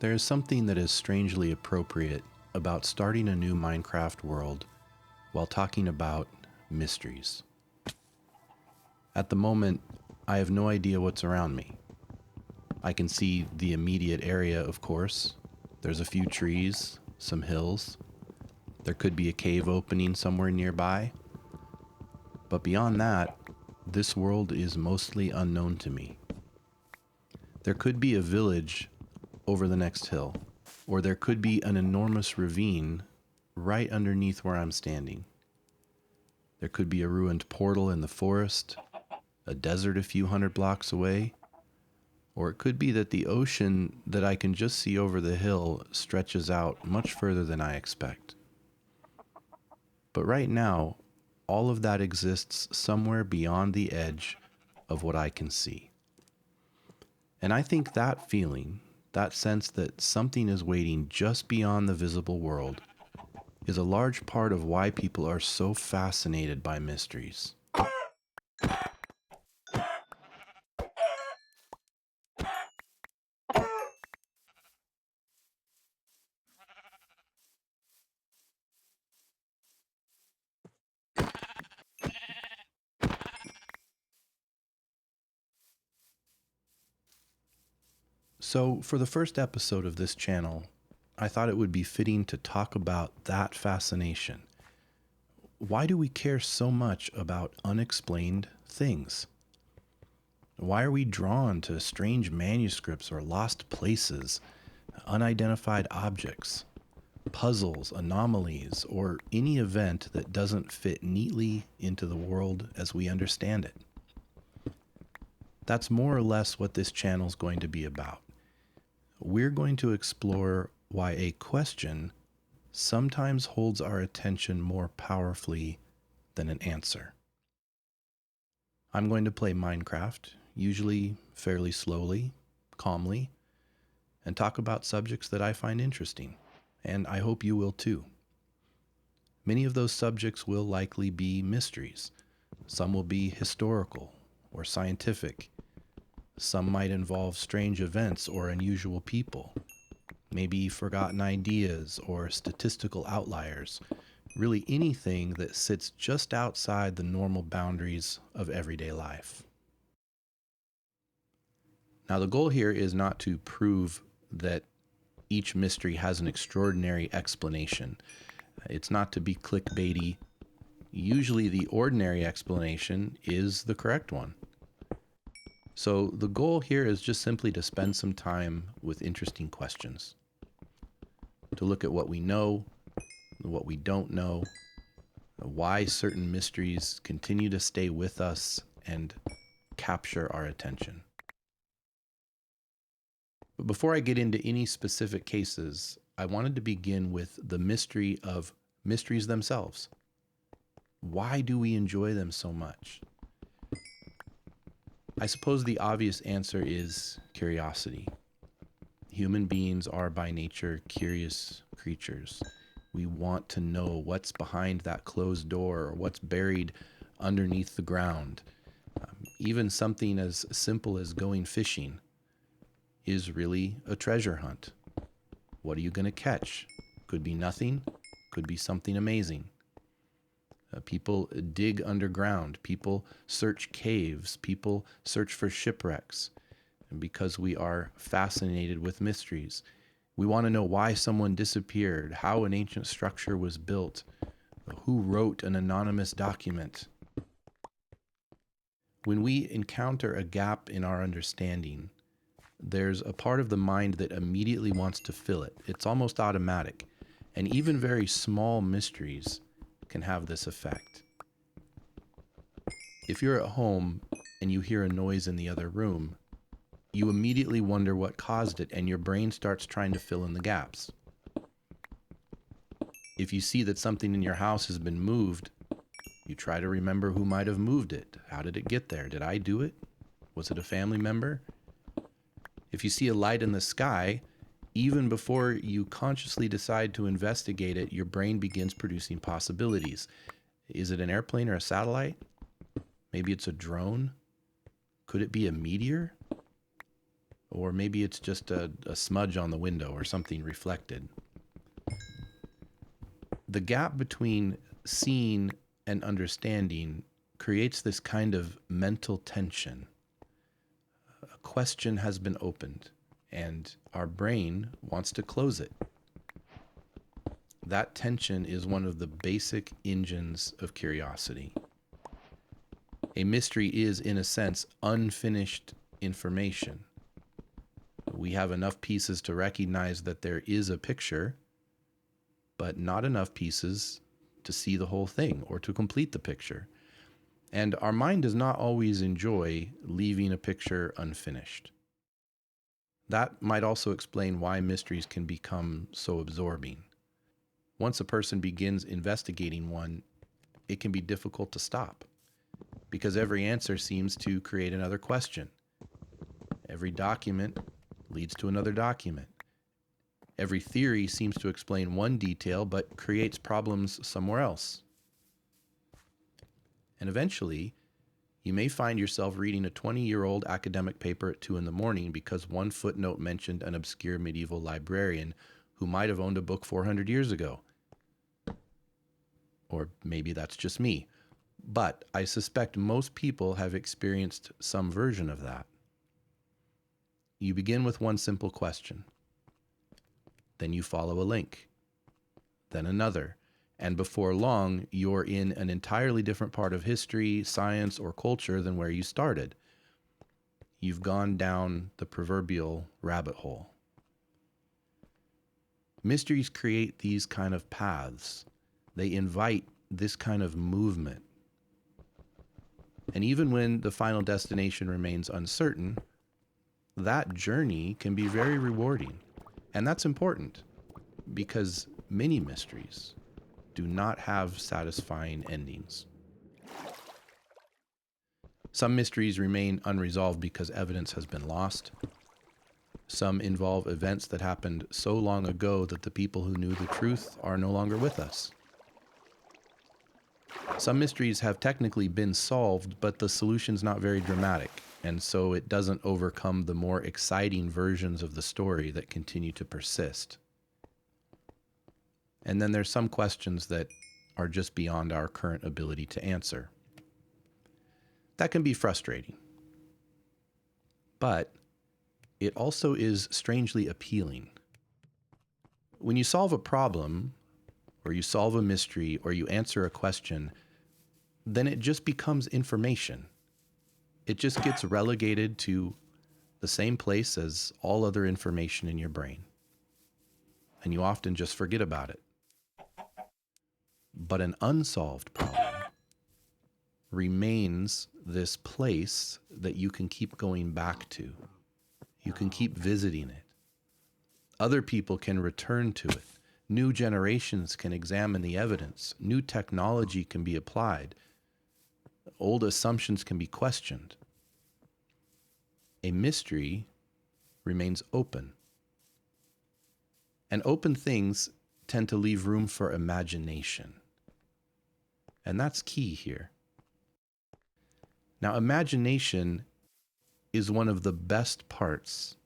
There is something that is strangely appropriate about starting a new Minecraft world while talking about mysteries. At the moment, I have no idea what's around me. I can see the immediate area, of course. There's a few trees, some hills. There could be a cave opening somewhere nearby. But beyond that, this world is mostly unknown to me. There could be a village over the next hill, or there could be an enormous ravine right underneath where I'm standing. There could be a ruined portal in the forest, a desert a few hundred blocks away, or it could be that the ocean that I can just see over the hill stretches out much further than I expect. But right now, all of that exists somewhere beyond the edge of what I can see. And I think that feeling, that sense that something is waiting just beyond the visible world, is a large part of why people are so fascinated by mysteries. So, for the first episode of this channel, I thought it would be fitting to talk about that fascination. Why do we care so much about unexplained things? Why are we drawn to strange manuscripts or lost places, unidentified objects, puzzles, anomalies, or any event that doesn't fit neatly into the world as we understand it? That's more or less what this channel is going to be about. We're going to explore why a question sometimes holds our attention more powerfully than an answer. I'm going to play Minecraft, usually fairly slowly, calmly, and talk about subjects that I find interesting, and I hope you will too. Many of those subjects will likely be mysteries. Some will be historical or scientific. Some might involve strange events or unusual people, maybe forgotten ideas or statistical outliers, really anything that sits just outside the normal boundaries of everyday life. Now, the goal here is not to prove that each mystery has an extraordinary explanation. It's not to be clickbaity. Usually the ordinary explanation is the correct one. So the goal here is just simply to spend some time with interesting questions, to look at what we know, what we don't know, why certain mysteries continue to stay with us and capture our attention. But before I get into any specific cases, I wanted to begin with the mystery of mysteries themselves. Why do we enjoy them so much? I suppose the obvious answer is curiosity. Human beings are by nature curious creatures. We want to know what's behind that closed door or what's buried underneath the ground. Even something as simple as going fishing is really a treasure hunt. What are you going to catch? Could be nothing, could be something amazing. People dig underground, people search caves, people search for shipwrecks. And because we are fascinated with mysteries, we want to know why someone disappeared, how an ancient structure was built, who wrote an anonymous document. When we encounter a gap in our understanding, there's a part of the mind that immediately wants to fill it. It's almost automatic. And even very small mysteries can have this effect. If you're at home and you hear a noise in the other room, you immediately wonder what caused it, and your brain starts trying to fill in the gaps. If you see that something in your house has been moved, you try to remember who might have moved it. How did it get there? Did I do it? Was it a family member? If you see a light in the sky, even before you consciously decide to investigate it, your brain begins producing possibilities. Is it an airplane or a satellite? Maybe it's a drone? Could it be a meteor? Or maybe it's just a smudge on the window or something reflected. The gap between seeing and understanding creates this kind of mental tension. A question has been opened, and our brain wants to close it. That tension is one of the basic engines of curiosity. A mystery is, in a sense, unfinished information. We have enough pieces to recognize that there is a picture, but not enough pieces to see the whole thing or to complete the picture. And our mind does not always enjoy leaving a picture unfinished. That might also explain why mysteries can become so absorbing. Once a person begins investigating one, it can be difficult to stop, because every answer seems to create another question. Every document leads to another document. Every theory seems to explain one detail, but creates problems somewhere else. And eventually, you may find yourself reading a 20-year-old academic paper at 2 a.m. because one footnote mentioned an obscure medieval librarian who might have owned a book 400 years ago. Or maybe that's just me. But I suspect most people have experienced some version of that. You begin with one simple question. Then you follow a link. Then another. And before long, you're in an entirely different part of history, science, or culture than where you started. You've gone down the proverbial rabbit hole. Mysteries create these kind of paths. They invite this kind of movement. And even when the final destination remains uncertain, that journey can be very rewarding. And that's important, because many mysteries do not have satisfying endings. Some mysteries remain unresolved because evidence has been lost. Some involve events that happened so long ago that the people who knew the truth are no longer with us. Some mysteries have technically been solved, but the solution's not very dramatic, and so it doesn't overcome the more exciting versions of the story that continue to persist. And then there's some questions that are just beyond our current ability to answer. That can be frustrating. But it also is strangely appealing. When you solve a problem, or you solve a mystery, or you answer a question, then it just becomes information. It just gets relegated to the same place as all other information in your brain. And you often just forget about it. But an unsolved problem remains this place that you can keep going back to. You can keep visiting it. Other people can return to it. New generations can examine the evidence. New technology can be applied. Old assumptions can be questioned. A mystery remains open. And open things tend to leave room for imagination. And that's key here. Now, imagination is one of the best parts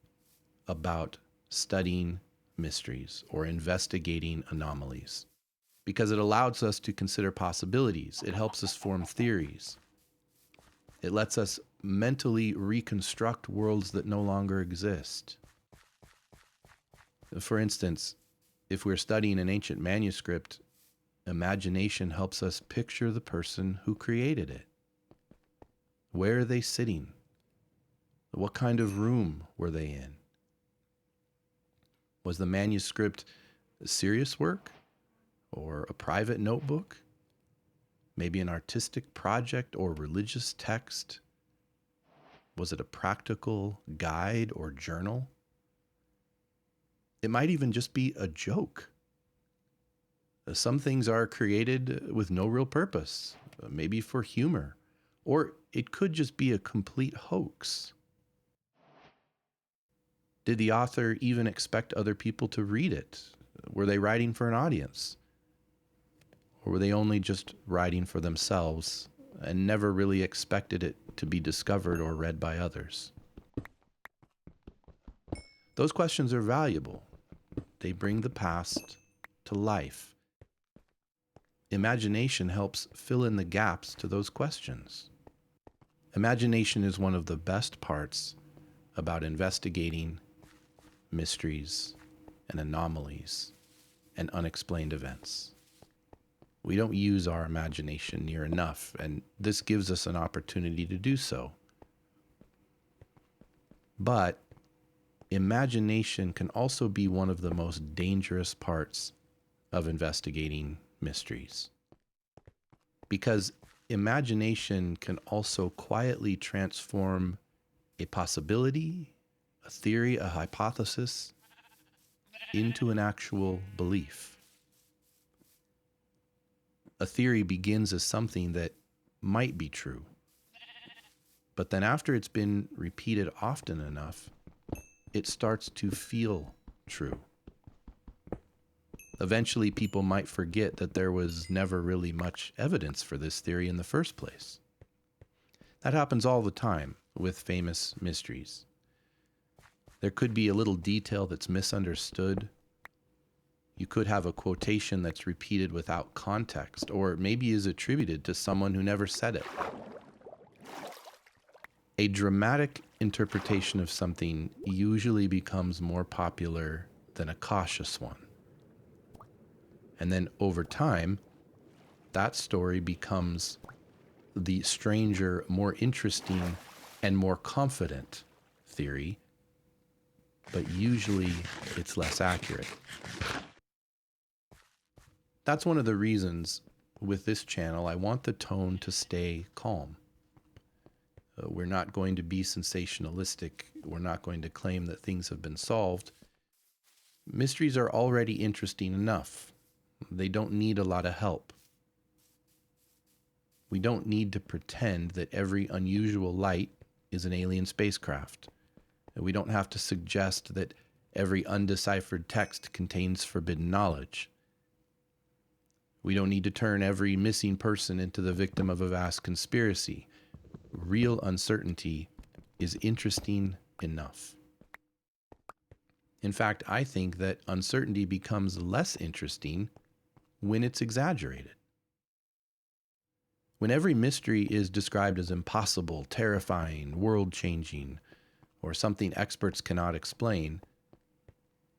about studying mysteries or investigating anomalies, because it allows us to consider possibilities. It helps us form theories. It lets us mentally reconstruct worlds that no longer exist. For instance, if we're studying an ancient manuscript, imagination helps us picture the person who created it. Where are they sitting? What kind of room were they in? Was the manuscript serious work or a private notebook? Maybe an artistic project or religious text? Was it a practical guide or journal? It might even just be a joke. Some things are created with no real purpose, maybe for humor, or it could just be a complete hoax. Did the author even expect other people to read it? Were they writing for an audience? Or were they only just writing for themselves and never really expected it to be discovered or read by others? Those questions are valuable. They bring the past to life. Imagination helps fill in the gaps to those questions. Imagination is one of the best parts about investigating mysteries and anomalies and unexplained events. We don't use our imagination near enough, and this gives us an opportunity to do so. But imagination can also be one of the most dangerous parts of investigating mysteries. Because imagination can also quietly transform a possibility, a theory, a hypothesis, into an actual belief. A theory begins as something that might be true, but then after it's been repeated often enough, it starts to feel true. Eventually, people might forget that there was never really much evidence for this theory in the first place. That happens all the time with famous mysteries. There could be a little detail that's misunderstood. You could have a quotation that's repeated without context, or maybe is attributed to someone who never said it. A dramatic interpretation of something usually becomes more popular than a cautious one. And then over time, that story becomes the stranger, more interesting, and more confident theory, but usually it's less accurate. That's one of the reasons with this channel I want the tone to stay calm. We're not going to be sensationalistic. We're not going to claim that things have been solved. Mysteries are already interesting enough. They don't need a lot of help. We don't need to pretend that every unusual light is an alien spacecraft. We don't have to suggest that every undeciphered text contains forbidden knowledge. We don't need to turn every missing person into the victim of a vast conspiracy. Real uncertainty is interesting enough. In fact, I think that uncertainty becomes less interesting when it's exaggerated. When every mystery is described as impossible, terrifying, world-changing, or something experts cannot explain,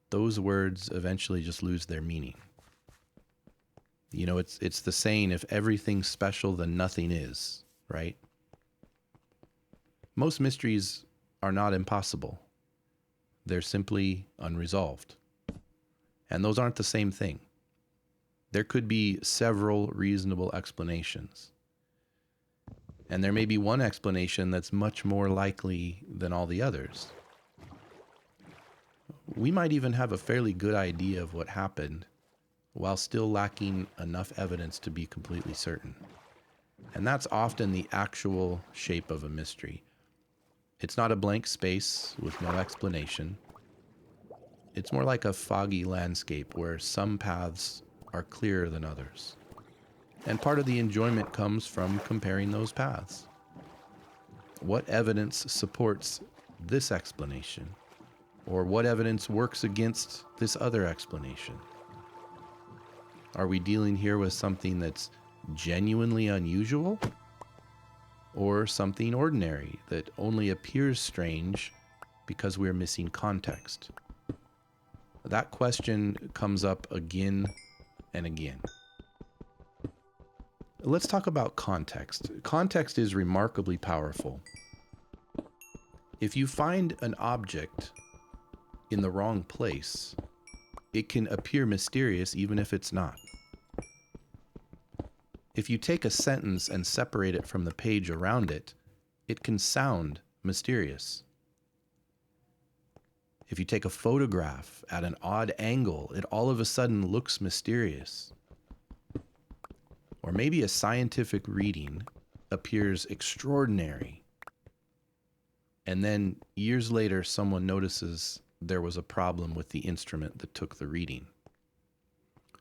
those words eventually just lose their meaning. You know, it's the saying, if everything's special, then nothing is, right? Most mysteries are not impossible. They're simply unresolved. And those aren't the same thing. There could be several reasonable explanations. And there may be one explanation that's much more likely than all the others. We might even have a fairly good idea of what happened while still lacking enough evidence to be completely certain. And that's often the actual shape of a mystery. It's not a blank space with no explanation. It's more like a foggy landscape where some paths are clearer than others. And part of the enjoyment comes from comparing those paths. What evidence supports this explanation? Or what evidence works against this other explanation? Are we dealing here with something that's genuinely unusual? Or something ordinary that only appears strange because we're missing context? That question comes up again and again. Let's talk about context. Context is remarkably powerful. If you find an object in the wrong place, it can appear mysterious even if it's not. If you take a sentence and separate it from the page around it, it can sound mysterious. If you take a photograph at an odd angle, it all of a sudden looks mysterious. Or maybe a scientific reading appears extraordinary, and then years later someone notices there was a problem with the instrument that took the reading.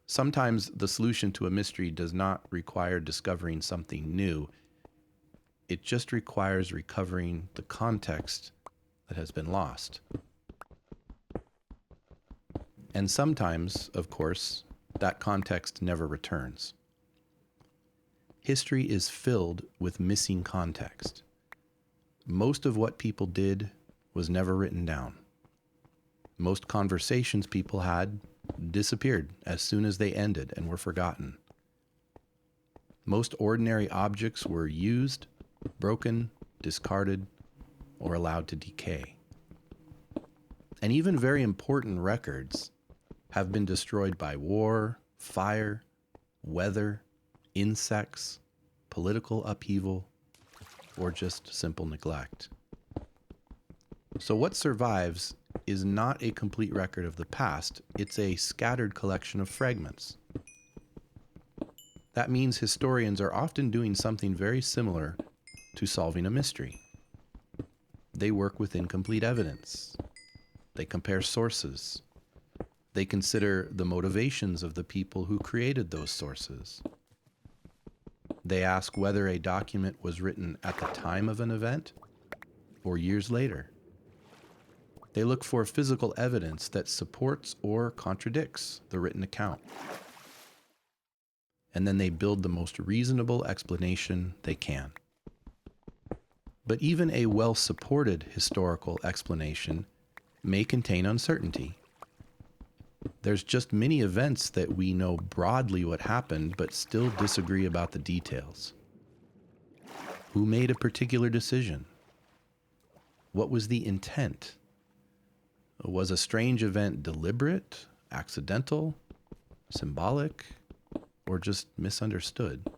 Sometimes the solution to a mystery does not require discovering something new. It just requires recovering the context that has been lost. And sometimes, of course, that context never returns. History is filled with missing context. Most of what people did was never written down. Most conversations people had disappeared as soon as they ended and were forgotten. Most ordinary objects were used, broken, discarded, or allowed to decay. And even very important records have been destroyed by war, fire, weather, insects, political upheaval, or just simple neglect. So what survives is not a complete record of the past, it's a scattered collection of fragments. That means historians are often doing something very similar to solving a mystery. They work with incomplete evidence. They compare sources. They consider the motivations of the people who created those sources. They ask whether a document was written at the time of an event or years later. They look for physical evidence that supports or contradicts the written account. And then they build the most reasonable explanation they can. But even a well-supported historical explanation may contain uncertainty. There's just many events that we know broadly what happened, but still disagree about the details. Who made a particular decision? What was the intent? Was a strange event deliberate, accidental, symbolic, or just misunderstood?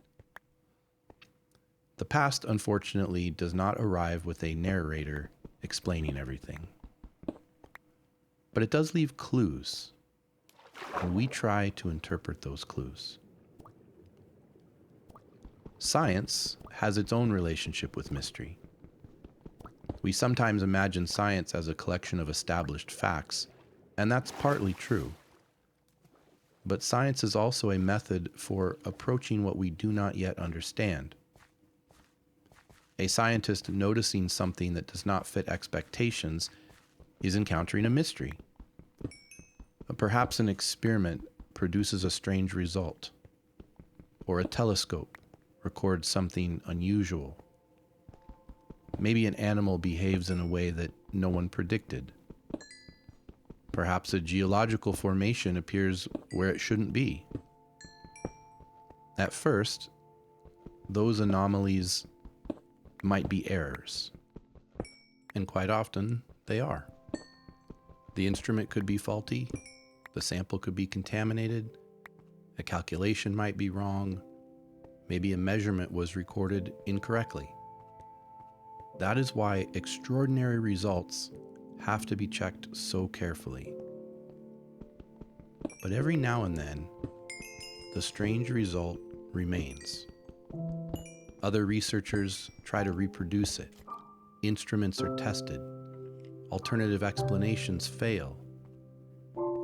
The past, unfortunately, does not arrive with a narrator explaining everything. But it does leave clues, and we try to interpret those clues. Science has its own relationship with mystery. We sometimes imagine science as a collection of established facts, and that's partly true. But science is also a method for approaching what we do not yet understand. A scientist noticing something that does not fit expectations is encountering a mystery. Perhaps an experiment produces a strange result, or a telescope records something unusual. Maybe an animal behaves in a way that no one predicted. Perhaps a geological formation appears where it shouldn't be. At first, those anomalies might be errors, and quite often they are. The instrument could be faulty, the sample could be contaminated, a calculation might be wrong, maybe a measurement was recorded incorrectly. That is why extraordinary results have to be checked so carefully. But every now and then, the strange result remains. Other researchers try to reproduce it. Instruments are tested. Alternative explanations fail.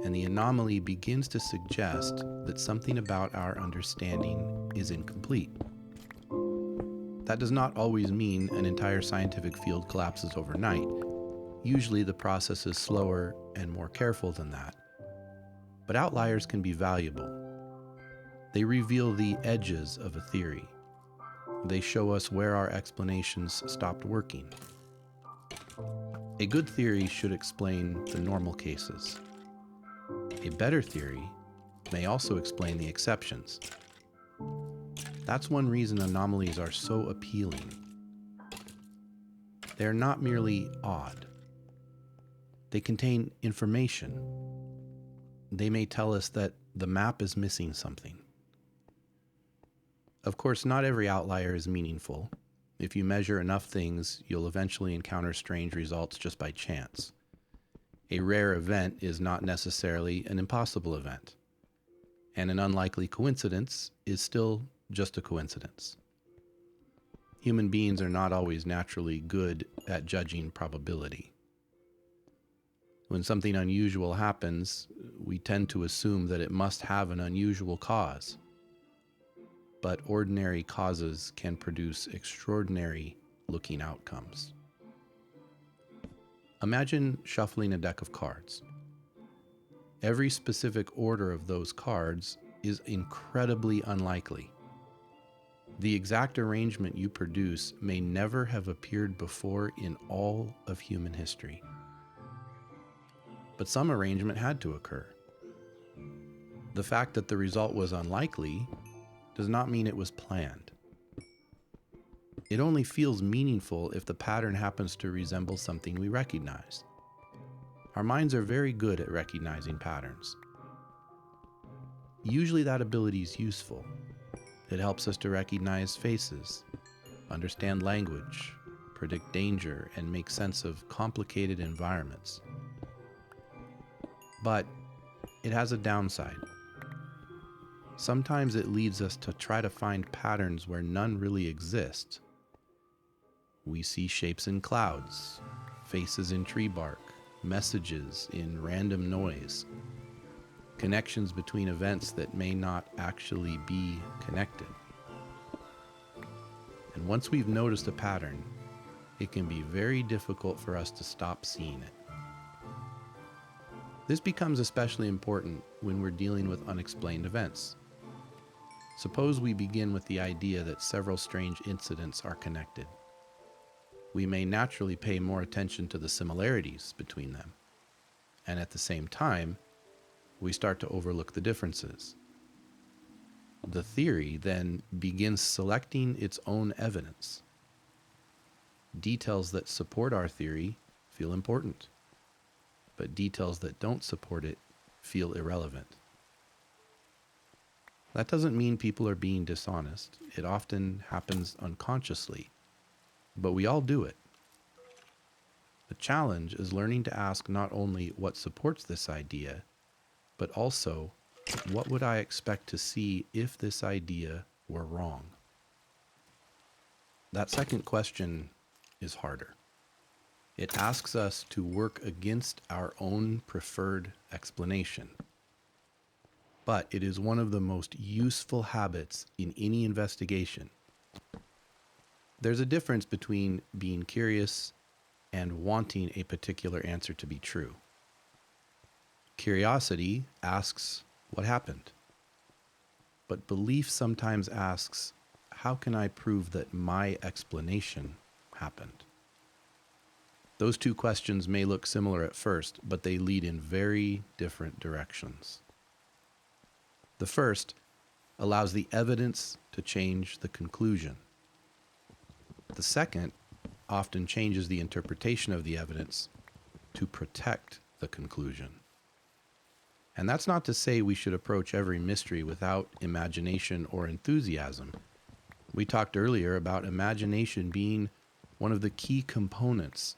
And the anomaly begins to suggest that something about our understanding is incomplete. That does not always mean an entire scientific field collapses overnight. Usually the process is slower and more careful than that. But outliers can be valuable. They reveal the edges of a theory. They show us where our explanations stopped working. A good theory should explain the normal cases. A better theory may also explain the exceptions. That's one reason anomalies are so appealing. They're not merely odd. They contain information. They may tell us that the map is missing something. Of course, not every outlier is meaningful. If you measure enough things, you'll eventually encounter strange results just by chance. A rare event is not necessarily an impossible event, and an unlikely coincidence is still just a coincidence. Human beings are not always naturally good at judging probability. When something unusual happens, we tend to assume that it must have an unusual cause. But ordinary causes can produce extraordinary looking outcomes. Imagine shuffling a deck of cards. every specific order of those cards is incredibly unlikely. The exact arrangement you produce may never have appeared before in all of human history. But some arrangement had to occur. The fact that the result was unlikely does not mean it was planned. It only feels meaningful if the pattern happens to resemble something we recognize. Our minds are very good at recognizing patterns. Usually that ability is useful. It helps us to recognize faces, understand language, predict danger, and make sense of complicated environments. But it has a downside. Sometimes it leads us to try to find patterns where none really exist. We see shapes in clouds, faces in tree bark, messages in random noise, connections between events that may not actually be connected. And once we've noticed a pattern, it can be very difficult for us to stop seeing it. This becomes especially important when we're dealing with unexplained events. Suppose we begin with the idea that several strange incidents are connected. We may naturally pay more attention to the similarities between them, and at the same time, we start to overlook the differences. The theory then begins selecting its own evidence. Details that support our theory feel important, but details that don't support it feel irrelevant. That doesn't mean people are being dishonest. It often happens unconsciously, but we all do it. The challenge is learning to ask not only what supports this idea, but also, what would I expect to see if this idea were wrong? That second question is harder. It asks us to work against our own preferred explanation. But it is one of the most useful habits in any investigation. There's a difference between being curious and wanting a particular answer to be true. Curiosity asks, what happened? But belief sometimes asks, how can I prove that my explanation happened? Those two questions may look similar at first, but they lead in very different directions. The first allows the evidence to change the conclusion. The second often changes the interpretation of the evidence to protect the conclusion. And that's not to say we should approach every mystery without imagination or enthusiasm. We talked earlier about imagination being one of the key components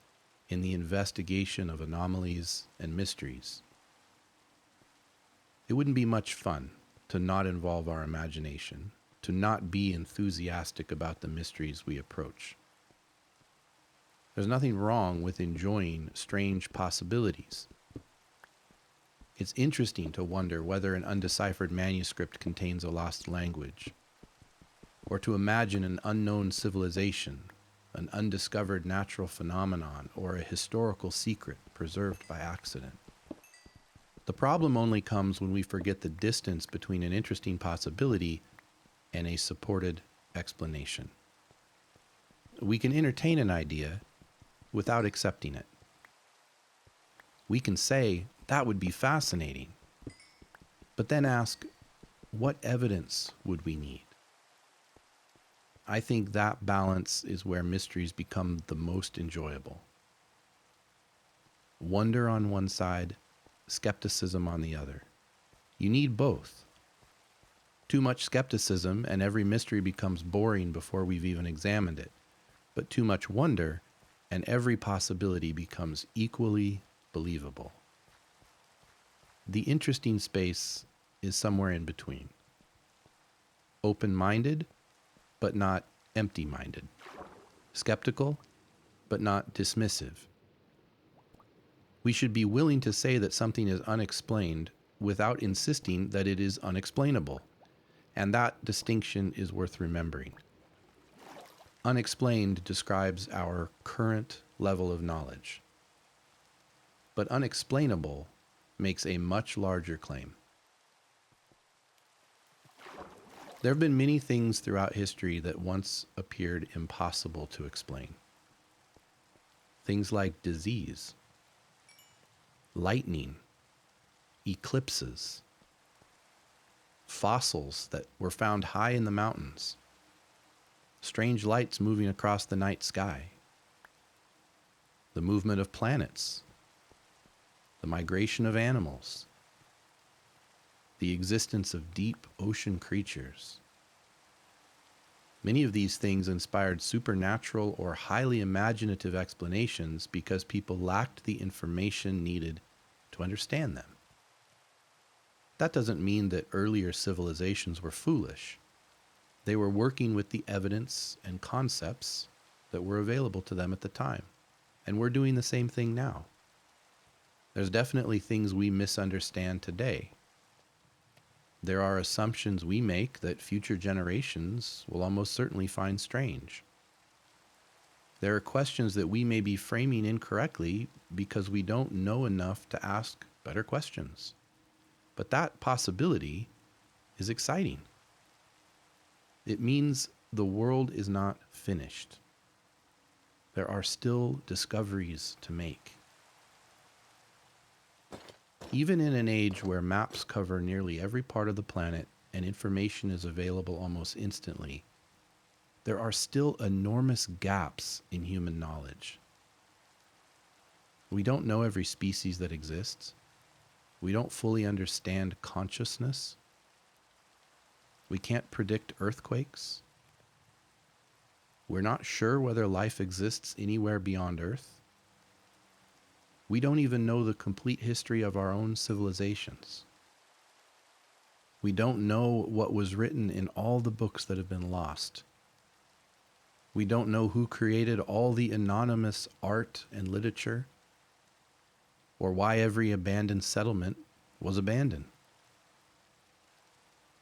in the investigation of anomalies and mysteries. It wouldn't be much fun to not involve our imagination, to not be enthusiastic about the mysteries we approach. There's nothing wrong with enjoying strange possibilities. It's interesting to wonder whether an undeciphered manuscript contains a lost language, or to imagine an unknown civilization, an undiscovered natural phenomenon, or a historical secret preserved by accident. The problem only comes when we forget the distance between an interesting possibility and a supported explanation. We can entertain an idea without accepting it. We can say, that would be fascinating, but then ask, what evidence would we need? I think that balance is where mysteries become the most enjoyable. Wonder on one side, skepticism on the other. You need both. Too much skepticism and every mystery becomes boring before we've even examined it, but too much wonder and every possibility becomes equally believable. The interesting space is somewhere in between. Open-minded, but not empty-minded. Skeptical, but not dismissive. We should be willing to say that something is unexplained without insisting that it is unexplainable, and that distinction is worth remembering. Unexplained describes our current level of knowledge, but unexplainable makes a much larger claim. There have been many things throughout history that once appeared impossible to explain. Things like disease, lightning, eclipses, fossils that were found high in the mountains, strange lights moving across the night sky, the movement of planets, the migration of animals, the existence of deep ocean creatures. Many of these things inspired supernatural or highly imaginative explanations because people lacked the information needed to understand them. That doesn't mean that earlier civilizations were foolish. They were working with the evidence and concepts that were available to them at the time, and we're doing the same thing now. There's definitely things we misunderstand today. There are assumptions we make that future generations will almost certainly find strange. There are questions that we may be framing incorrectly because we don't know enough to ask better questions. But that possibility is exciting. It means the world is not finished. There are still discoveries to make. Even in an age where maps cover nearly every part of the planet and information is available almost instantly, there are still enormous gaps in human knowledge. We don't know every species that exists. We don't fully understand consciousness. We can't predict earthquakes. We're not sure whether life exists anywhere beyond Earth. We don't even know the complete history of our own civilizations. We don't know what was written in all the books that have been lost. We don't know who created all the anonymous art and literature, or why every abandoned settlement was abandoned.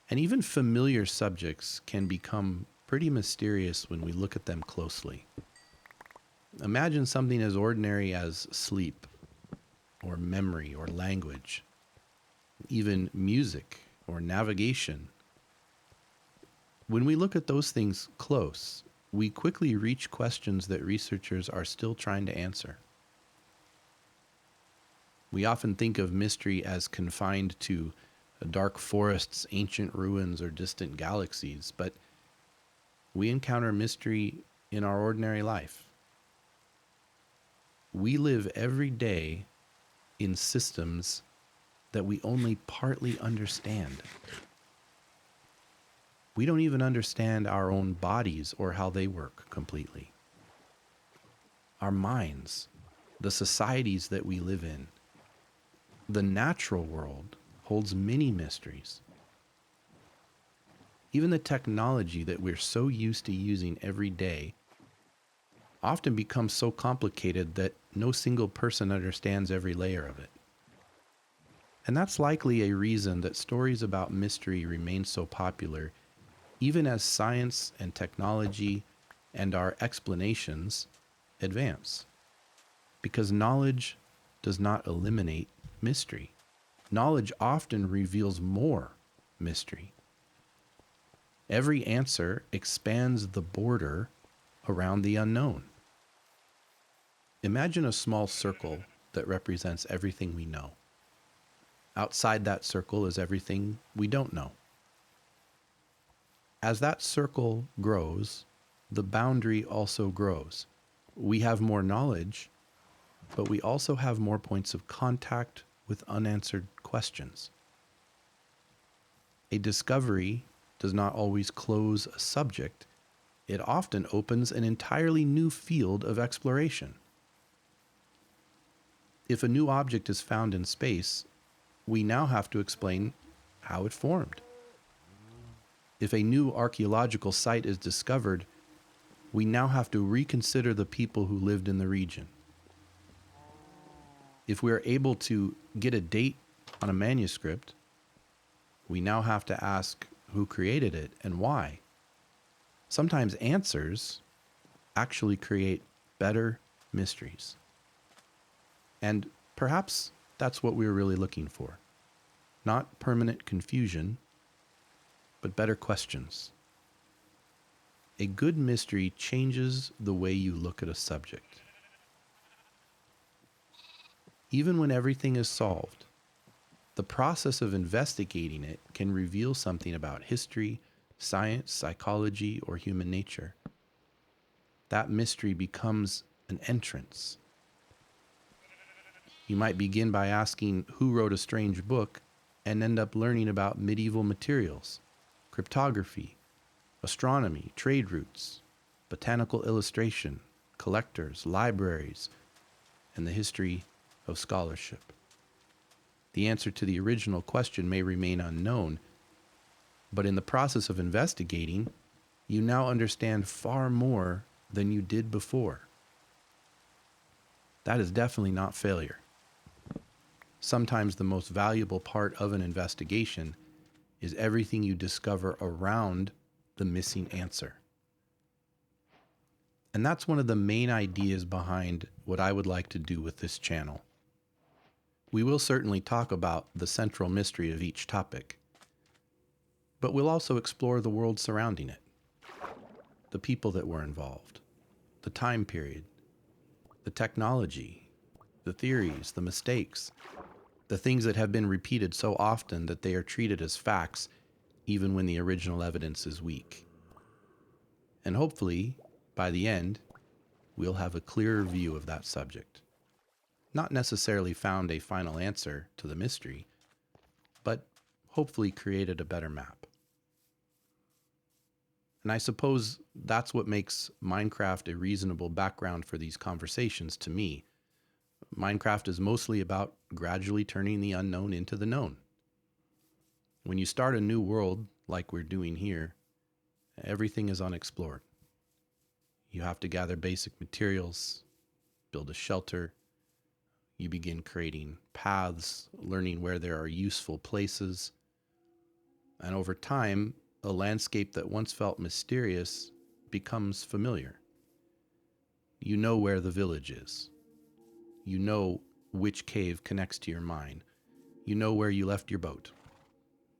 And even familiar subjects can become pretty mysterious when we look at them closely. Imagine something as ordinary as sleep, or memory, or language, even music, or navigation. When we look at those things close, we quickly reach questions that researchers are still trying to answer. We often think of mystery as confined to dark forests, ancient ruins, or distant galaxies, but we encounter mystery in our ordinary life. We live every day in systems that we only partly understand. We don't even understand our own bodies or how they work completely. Our minds, the societies that we live in, the natural world holds many mysteries. Even the technology that we're so used to using every day often becomes so complicated that no single person understands every layer of it. And that's likely a reason that stories about mystery remain so popular, even as science and technology and our explanations advance. Because knowledge does not eliminate mystery. Knowledge often reveals more mystery. Every answer expands the border around the unknown. Imagine a small circle that represents everything we know. Outside that circle is everything we don't know. As that circle grows, the boundary also grows. We have more knowledge, but we also have more points of contact with unanswered questions. A discovery does not always close a subject. It often opens an entirely new field of exploration. If a new object is found in space, we now have to explain how it formed. If a new archaeological site is discovered, we now have to reconsider the people who lived in the region. If we are able to get a date on a manuscript, we now have to ask who created it and why. Sometimes answers actually create better mysteries. And perhaps That's what we're really looking for. Not permanent confusion, but better questions. A good mystery changes the way you look at a subject. Even when everything is solved, the process of investigating it can reveal something about history, science, psychology, or human nature. That mystery becomes an entrance. You might begin by asking who wrote a strange book and end up learning about medieval materials, cryptography, astronomy, trade routes, botanical illustration, collectors, libraries, and the history of scholarship. The answer to the original question may remain unknown, but in the process of investigating, you now understand far more than you did before. That is definitely not failure. Sometimes the most valuable part of an investigation is everything you discover around the missing answer. And that's one of the main ideas behind what I would like to do with this channel. We will certainly talk about the central mystery of each topic, but we'll also explore the world surrounding it, the people that were involved, the time period, the technology, the theories, the mistakes, the things that have been repeated so often that they are treated as facts even when the original evidence is weak. And hopefully, by the end, we'll have a clearer view of that subject. Not necessarily found a final answer to the mystery, but hopefully created a better map. And I suppose that's what makes Minecraft a reasonable background for these conversations to me. Minecraft is mostly about gradually turning the unknown into the known. When you start a new world, like we're doing here, everything is unexplored. You have to gather basic materials, build a shelter. You begin creating paths, learning where there are useful places. And over time, a landscape that once felt mysterious becomes familiar. You know where the village is. You know which cave connects to your mine. You know where you left your boat.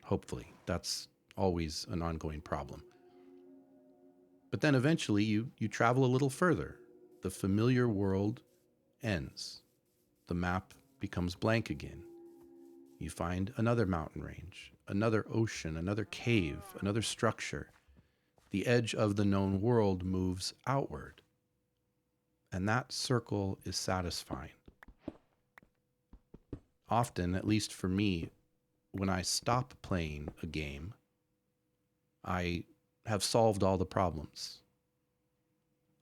Hopefully, that's always an ongoing problem. But then eventually you travel a little further. The familiar world ends. The map becomes blank again. You find another mountain range, another ocean, another cave, another structure. The edge of the known world moves outward. And that circle is satisfying. Often, at least for me, when I stop playing a game, I have solved all the problems.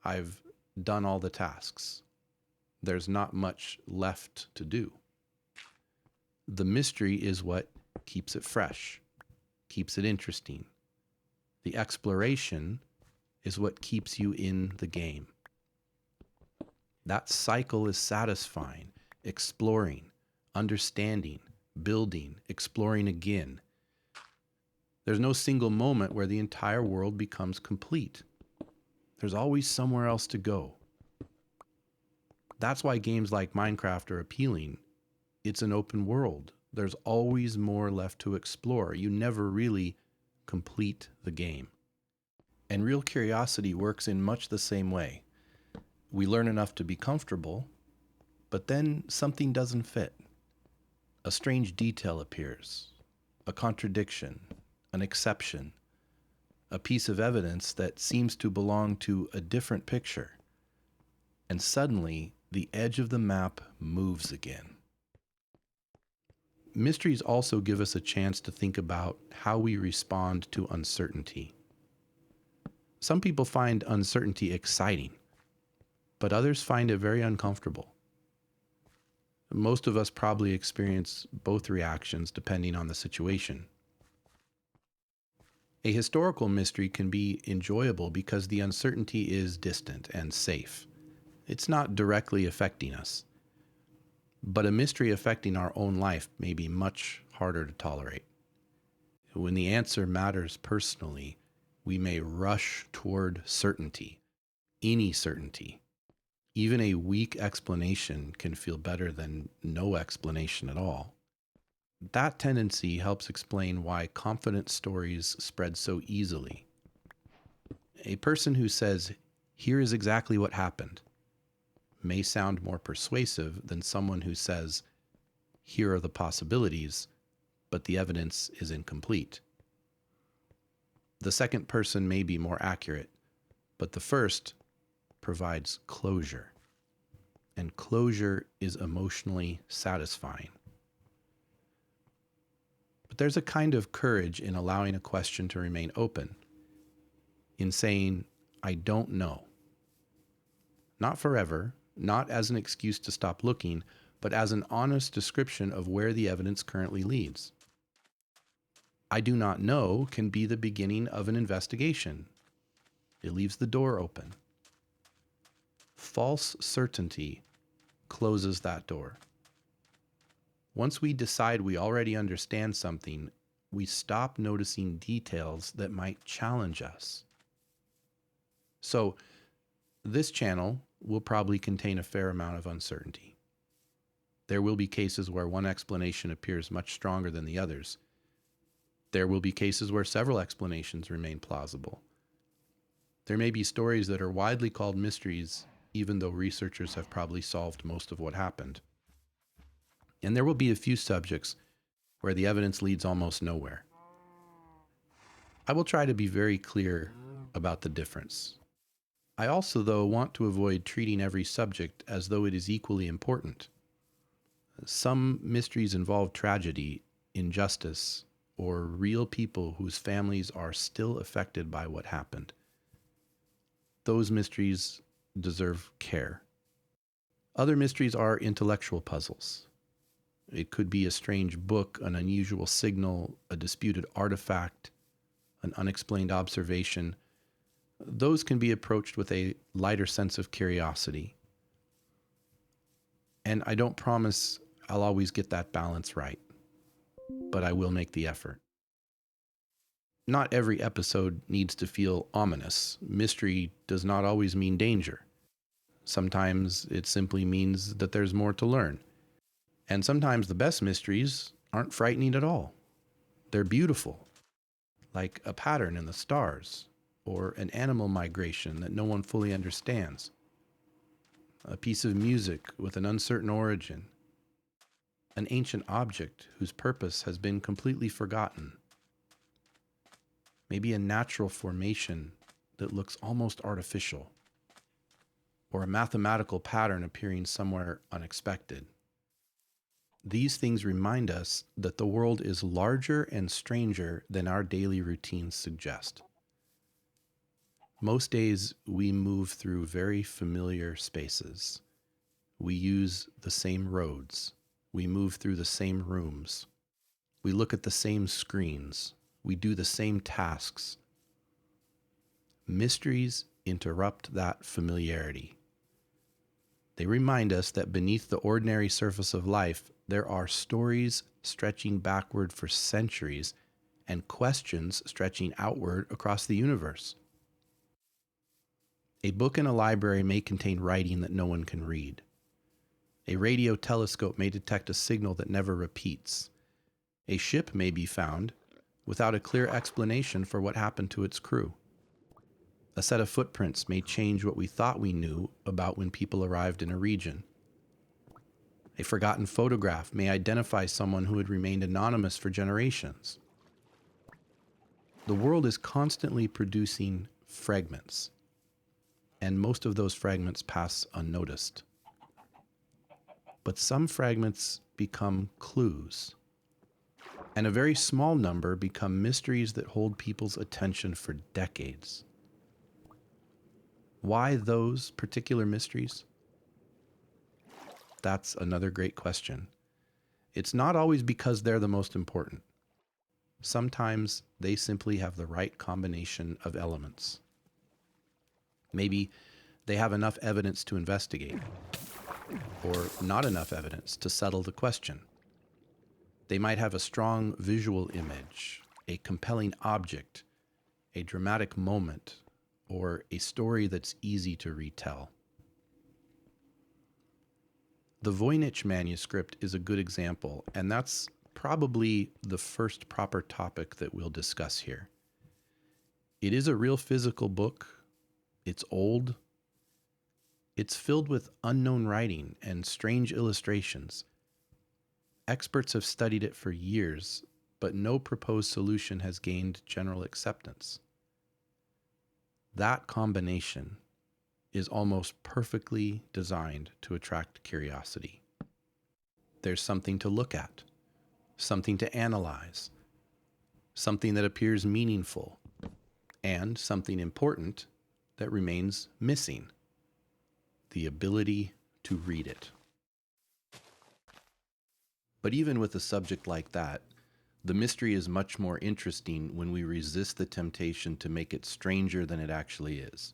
I've done all the tasks. There's not much left to do. The mystery is what keeps it fresh, keeps it interesting. The exploration is what keeps you in the game. That cycle is satisfying, exploring, understanding, building, exploring again. There's no single moment where the entire world becomes complete. There's always somewhere else to go. That's why games like Minecraft are appealing. It's an open world. There's always more left to explore. You never really complete the game. And real curiosity works in much the same way. We learn enough to be comfortable, but then something doesn't fit. A strange detail appears, a contradiction, an exception, a piece of evidence that seems to belong to a different picture. And suddenly, the edge of the map moves again. Mysteries also give us a chance to think about how we respond to uncertainty. Some people find uncertainty exciting, but others find it very uncomfortable. Most of us probably experience both reactions depending on the situation. A historical mystery can be enjoyable because the uncertainty is distant and safe. It's not directly affecting us. But a mystery affecting our own life may be much harder to tolerate. When the answer matters personally, we may rush toward certainty, any certainty. Even a weak explanation can feel better than no explanation at all. That tendency helps explain why confident stories spread so easily. A person who says, "Here is exactly what happened," may sound more persuasive than someone who says, "Here are the possibilities, but the evidence is incomplete." The second person may be more accurate, but the first provides closure. And closure is emotionally satisfying. But there's a kind of courage in allowing a question to remain open, in saying, "I don't know." Not forever, not as an excuse to stop looking, but as an honest description of where the evidence currently leads. "I do not know" can be the beginning of an investigation. It leaves the door open. False certainty closes that door. Once we decide we already understand something, we stop noticing details that might challenge us. So, this channel will probably contain a fair amount of uncertainty. There will be cases where one explanation appears much stronger than the others. There will be cases where several explanations remain plausible. There may be stories that are widely called mysteries, even though researchers have probably solved most of what happened. And there will be a few subjects where the evidence leads almost nowhere. I will try to be very clear about the difference. I also, though, want to avoid treating every subject as though it is equally important. Some mysteries involve tragedy, injustice, or real people whose families are still affected by what happened. Those mysteries deserve care. Other mysteries are intellectual puzzles. It could be a strange book, an unusual signal, a disputed artifact, an unexplained observation. Those can be approached with a lighter sense of curiosity. And I don't promise I'll always get that balance right, but I will make the effort. Not every episode needs to feel ominous. Mystery does not always mean danger. Sometimes it simply means that there's more to learn. And sometimes the best mysteries aren't frightening at all. They're beautiful, like a pattern in the stars, or an animal migration that no one fully understands, a piece of music with an uncertain origin, an ancient object whose purpose has been completely forgotten, maybe a natural formation that looks almost artificial, or a mathematical pattern appearing somewhere unexpected. These things remind us that the world is larger and stranger than our daily routines suggest. Most days we move through very familiar spaces. We use the same roads. We move through the same rooms. We look at the same screens. We do the same tasks. Mysteries interrupt that familiarity. They remind us that beneath the ordinary surface of life, there are stories stretching backward for centuries and questions stretching outward across the universe. A book in a library may contain writing that no one can read. A radio telescope may detect a signal that never repeats. A ship may be found without a clear explanation for what happened to its crew. A set of footprints may change what we thought we knew about when people arrived in a region. A forgotten photograph may identify someone who had remained anonymous for generations. The world is constantly producing fragments, and most of those fragments pass unnoticed. But some fragments become clues, and a very small number become mysteries that hold people's attention for decades. Why those particular mysteries? That's another great question. It's not always because they're the most important. Sometimes they simply have the right combination of elements. Maybe they have enough evidence to investigate, or not enough evidence to settle the question. They might have a strong visual image, a compelling object, a dramatic moment, or a story that's easy to retell. The Voynich Manuscript is a good example, and that's probably the first proper topic that we'll discuss here. It is a real physical book. It's old. It's filled with unknown writing and strange illustrations. Experts have studied it for years, but no proposed solution has gained general acceptance. That combination is almost perfectly designed to attract curiosity. There's something to look at, something to analyze, something that appears meaningful, and something important that remains missing: the ability to read it. But even with a subject like that, the mystery is much more interesting when we resist the temptation to make it stranger than it actually is.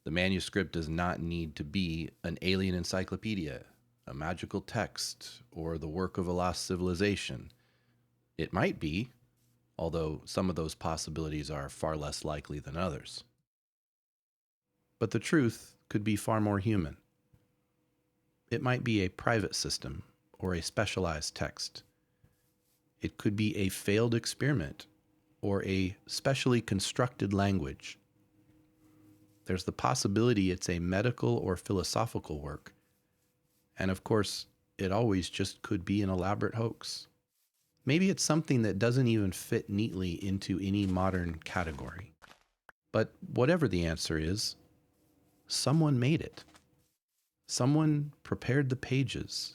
The manuscript does not need to be an alien encyclopedia, a magical text, or the work of a lost civilization. It might be, although some of those possibilities are far less likely than others. But the truth could be far more human. It might be a private system or a specialized text. It could be a failed experiment or a specially constructed language. There's the possibility it's a medical or philosophical work. And of course, it always just could be an elaborate hoax. Maybe it's something that doesn't even fit neatly into any modern category. But whatever the answer is, someone made it. Someone prepared the pages.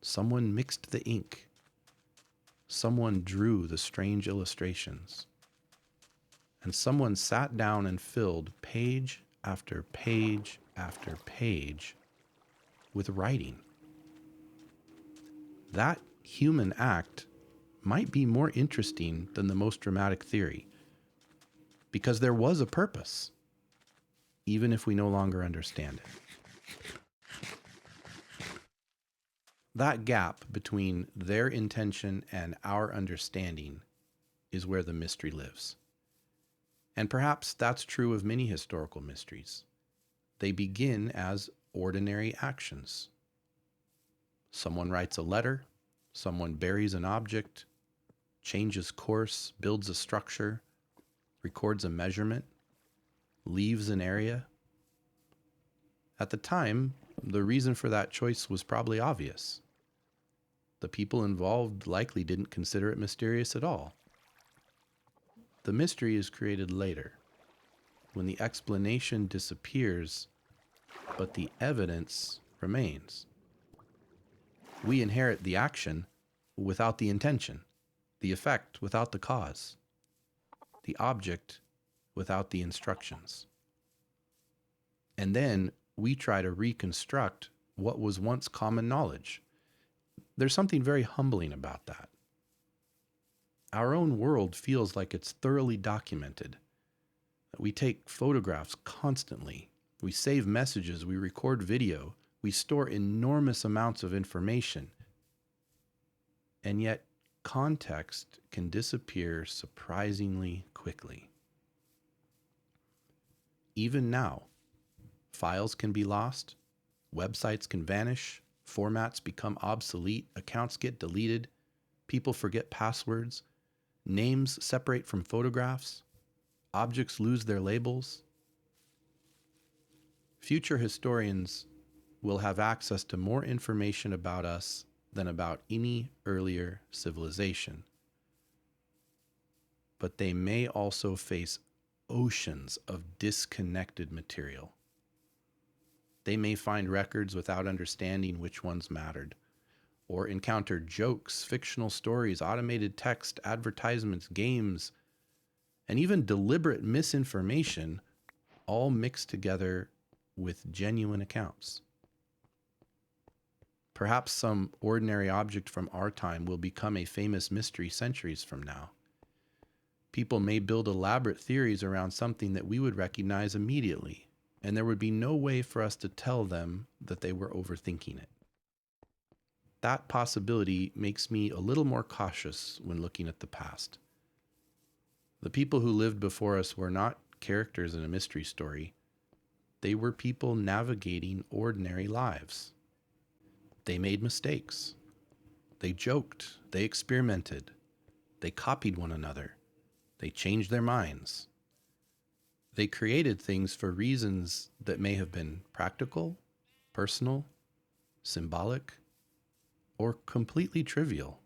Someone mixed the ink. Someone drew the strange illustrations. And someone sat down and filled page after page after page with writing. That human act might be more interesting than the most dramatic theory, because there was a purpose, even if we no longer understand it. That gap between their intention and our understanding is where the mystery lives. And perhaps that's true of many historical mysteries. They begin as ordinary actions. Someone writes a letter, someone buries an object, changes course, builds a structure, records a measurement, leaves an area. At the time, the reason for that choice was probably obvious. The people involved likely didn't consider it mysterious at all. The mystery is created later, when the explanation disappears, but the evidence remains. We inherit the action without the intention, the effect without the cause, the object without the instructions. And then we try to reconstruct what was once common knowledge. There's something very humbling about that. Our own world feels like it's thoroughly documented. We take photographs constantly. We save messages. We record video. We store enormous amounts of information. And yet, context can disappear surprisingly quickly. Even now, files can be lost, websites can vanish, formats become obsolete, accounts get deleted, people forget passwords, names separate from photographs, objects lose their labels. Future historians will have access to more information about us than about any earlier civilization. But they may also face oceans of disconnected material. They may find records without understanding which ones mattered, or encounter jokes, fictional stories, automated text, advertisements, games, and even deliberate misinformation, all mixed together with genuine accounts. Perhaps some ordinary object from our time will become a famous mystery centuries from now. People may build elaborate theories around something that we would recognize immediately, and there would be no way for us to tell them that they were overthinking it. That possibility makes me a little more cautious when looking at the past. The people who lived before us were not characters in a mystery story. They were people navigating ordinary lives. They made mistakes. They joked. They experimented. They copied one another. They changed their minds. They created things for reasons that may have been practical, personal, symbolic, or completely trivial.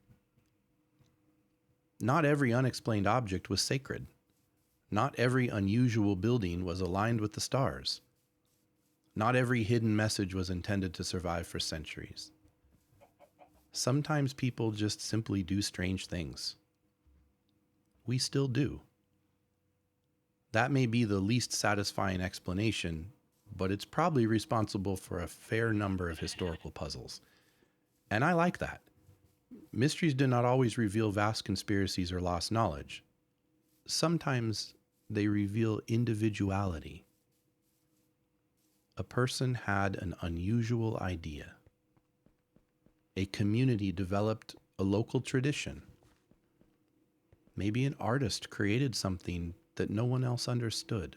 Not every unexplained object was sacred. Not every unusual building was aligned with the stars. Not every hidden message was intended to survive for centuries. Sometimes people just simply do strange things. We still do. That may be the least satisfying explanation, but it's probably responsible for a fair number of historical puzzles. And I like that. Mysteries do not always reveal vast conspiracies or lost knowledge. Sometimes they reveal individuality. A person had an unusual idea. A community developed a local tradition. Maybe an artist created something that no one else understood,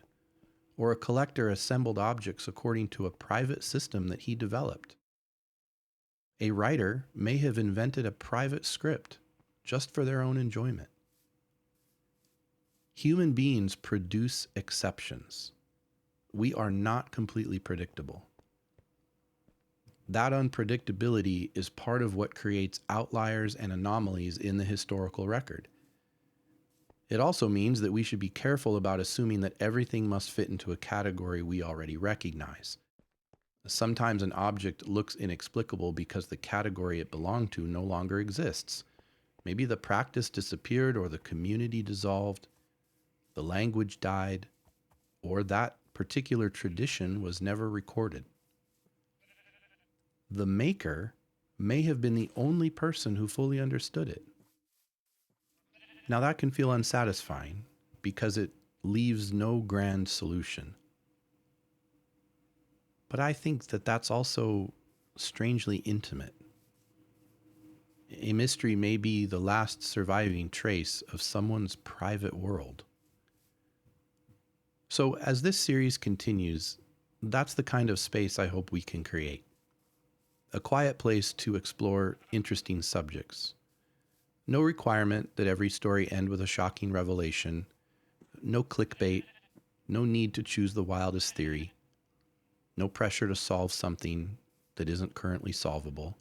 or a collector assembled objects according to a private system that he developed. A writer may have invented a private script just for their own enjoyment. Human beings produce exceptions. We are not completely predictable. That unpredictability is part of what creates outliers and anomalies in the historical record. It also means that we should be careful about assuming that everything must fit into a category we already recognize. Sometimes an object looks inexplicable because the category it belonged to no longer exists. Maybe the practice disappeared, or the community dissolved, the language died, or that particular tradition was never recorded. The maker may have been the only person who fully understood it. Now that can feel unsatisfying because it leaves no grand solution. But I think that that's also strangely intimate. A mystery may be the last surviving trace of someone's private world. So as this series continues, that's the kind of space I hope we can create. A quiet place to explore interesting subjects. No requirement that every story end with a shocking revelation. No clickbait. No need to choose the wildest theory. No pressure to solve something that isn't currently solvable.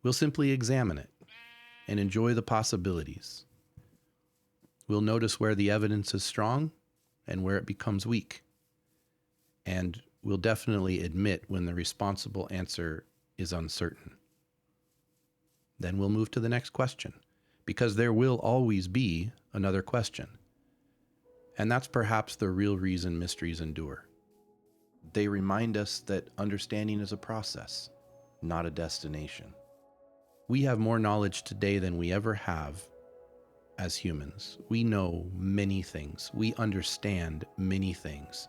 We'll simply examine it and enjoy the possibilities. We'll notice where the evidence is strong and where it becomes weak. And we'll definitely admit when the responsible answer is uncertain. Then we'll move to the next question, because there will always be another question. And that's perhaps the real reason mysteries endure. They remind us that understanding is a process, not a destination. We have more knowledge today than we ever have as humans. We know many things. We understand many things.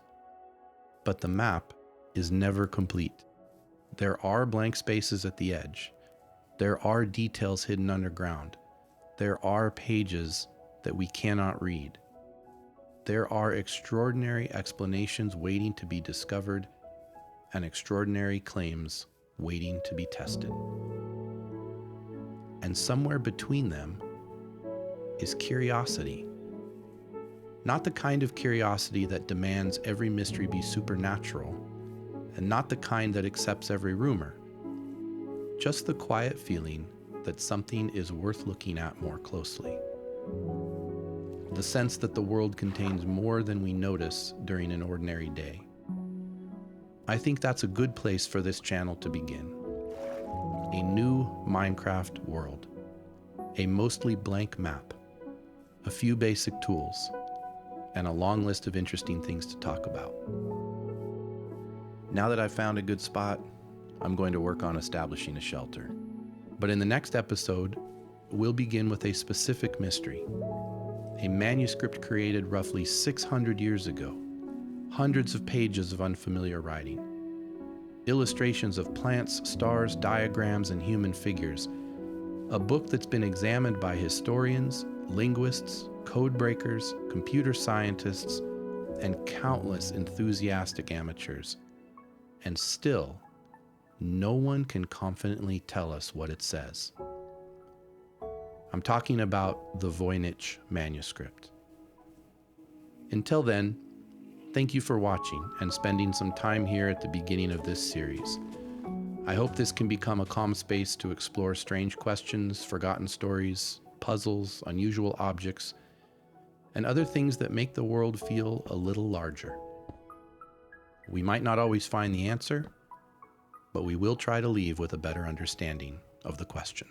But the map is never complete. There are blank spaces at the edge. There are details hidden underground. There are pages that we cannot read. There are extraordinary explanations waiting to be discovered and extraordinary claims waiting to be tested. And somewhere between them is curiosity. Not the kind of curiosity that demands every mystery be supernatural, and not the kind that accepts every rumor. Just the quiet feeling that something is worth looking at more closely. The sense that the world contains more than we notice during an ordinary day. I think that's a good place for this channel to begin. A new Minecraft world. A mostly blank map. A few basic tools. And a long list of interesting things to talk about. Now that I've found a good spot, I'm going to work on establishing a shelter. But in the next episode, we'll begin with a specific mystery. A manuscript created roughly 600 years ago. Hundreds of pages of unfamiliar writing. Illustrations of plants, stars, diagrams, and human figures. A book that's been examined by historians, linguists, code breakers, computer scientists, and countless enthusiastic amateurs. And still, no one can confidently tell us what it says. I'm talking about the Voynich Manuscript. Until then, thank you for watching and spending some time here at the beginning of this series. I hope this can become a calm space to explore strange questions, forgotten stories, puzzles, unusual objects, and other things that make the world feel a little larger. We might not always find the answer, but we will try to leave with a better understanding of the question.